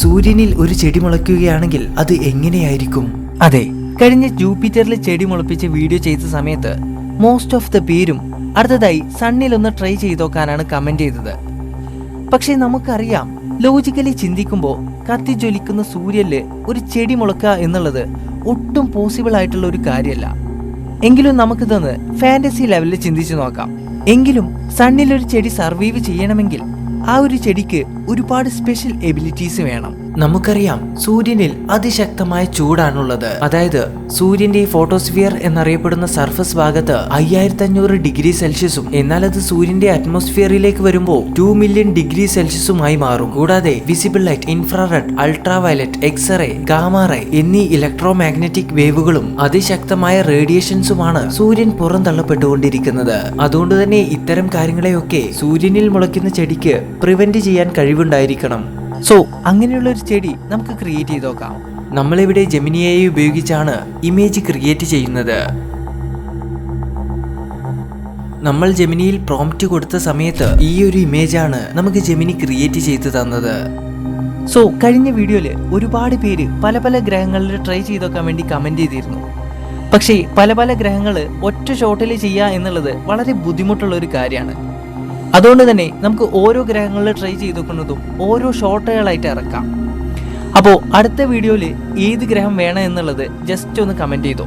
സൂര്യനിൽ ഒരു ചെടി മുളയ്ക്കുകയാണെങ്കിൽ അത് എങ്ങനെയായിരിക്കും? അതെ, കഴിഞ്ഞ ജൂപ്പിറ്ററിൽ ചെടി മുളപ്പിച്ച് വീഡിയോ ചെയ്ത സമയത്ത് മോസ്റ്റ് ഓഫ് ദ പേരും അടുത്തതായി സണ്ണിൽ ഒന്ന് ട്രൈ ചെയ്തോക്കാനാണ് കമന്റ് ചെയ്തത്. പക്ഷെ നമുക്കറിയാം, ലോജിക്കലി ചിന്തിക്കുമ്പോൾ കത്തിജ്വലിക്കുന്ന സൂര്യനില് ഒരു ചെടി മുളക്കുക എന്നുള്ളത് ഒട്ടും പോസിബിൾ ആയിട്ടുള്ള ഒരു കാര്യമല്ല. എങ്കിലും നമുക്കിതൊന്ന് ഫാന്റസി ലെവലിൽ ചിന്തിച്ചു നോക്കാം. എങ്കിലും സണ്ണിൽ ഒരു ചെടി സർവൈവ് ചെയ്യണമെങ്കിൽ ആ ഒരു ചെടിക്ക് ഒരുപാട് സ്പെഷ്യൽ എബിലിറ്റീസ് വേണം. നമുക്കറിയാം, സൂര്യനിൽ അതിശക്തമായ ചൂടാണുള്ളത്. അതായത് സൂര്യന്റെ ഫോട്ടോസ്ഫിയർ എന്നറിയപ്പെടുന്ന സർഫസ് ഭാഗത്ത് 5500 ഡിഗ്രി സെൽഷ്യസും, എന്നാൽ അത് സൂര്യന്റെ അറ്റ്മോസ്ഫിയറിലേക്ക് വരുമ്പോൾ 2 മില്യൺ ഡിഗ്രി സെൽഷ്യസുമായി മാറും. കൂടാതെ visible light, infrared, ultraviolet, x ray, gamma ray എന്നീ ഇലക്ട്രോ മാഗ്നറ്റിക് വേവുകളും അതിശക്തമായ റേഡിയേഷൻസുമാണ് സൂര്യൻ പുറന്തള്ളപ്പെട്ടുകൊണ്ടിരിക്കുന്നത്. അതുകൊണ്ട് തന്നെ ഇത്തരം കാര്യങ്ങളെയൊക്കെ സൂര്യനിൽ മുളയ്ക്കുന്ന ചെടിക്ക് പ്രിവെന്റ് ചെയ്യാൻ കഴിവുണ്ടായിരിക്കണം. സോ അങ്ങനെയുള്ള ഒരു ചെടി നമുക്ക് ക്രിയേറ്റ് ചെയ്ത് നോക്കാം. നമ്മളിവിടെ ജെമിനി AI ഉപയോഗിച്ചാണ് ഇമേജ് ക്രിയേറ്റ് ചെയ്യുന്നത്. നമ്മൾ ജെമിനിയിൽ പ്രോംപ്റ്റ് കൊടുത്ത സമയത്ത് ഈ ഒരു ഇമേജാണ് നമുക്ക് ജെമിനി ക്രിയേറ്റ് ചെയ്ത് തന്നത്. സോ കഴിഞ്ഞ വീഡിയോയിൽ ഒരുപാട് പേര് പല പല ഗ്രഹങ്ങളിൽ ട്രൈ ചെയ്ത് നോക്കാൻ വേണ്ടി കമന്റ് ചെയ്തിരുന്നു. പക്ഷേ പല പല ഗ്രഹങ്ങൾ ഒറ്റ ഷോട്ടിൽ ചെയ്യുക എന്നുള്ളത് വളരെ ബുദ്ധിമുട്ടുള്ള ഒരു കാര്യമാണ്. അതുകൊണ്ട് തന്നെ നമുക്ക് ഓരോ ഗ്രഹങ്ങളിൽ ട്രൈ ചെയ്ത് നോക്കുന്നതും ഓരോ ഷോട്ടുകളായിട്ട് ഇറക്കാം. അപ്പോൾ അടുത്ത വീഡിയോയിൽ ഏത് ഗ്രഹം വേണം എന്നുള്ളത് ജസ്റ്റ് ഒന്ന് കമന്റ് ചെയ്തോ.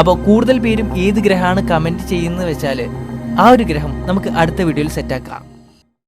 അപ്പോൾ കൂടുതൽ പേരും ഏത് ഗ്രഹമാണ് കമന്റ് ചെയ്യുന്നത് വെച്ചാൽ ആ ഒരു ഗ്രഹം നമുക്ക് അടുത്ത വീഡിയോയിൽ സെറ്റാക്കാം.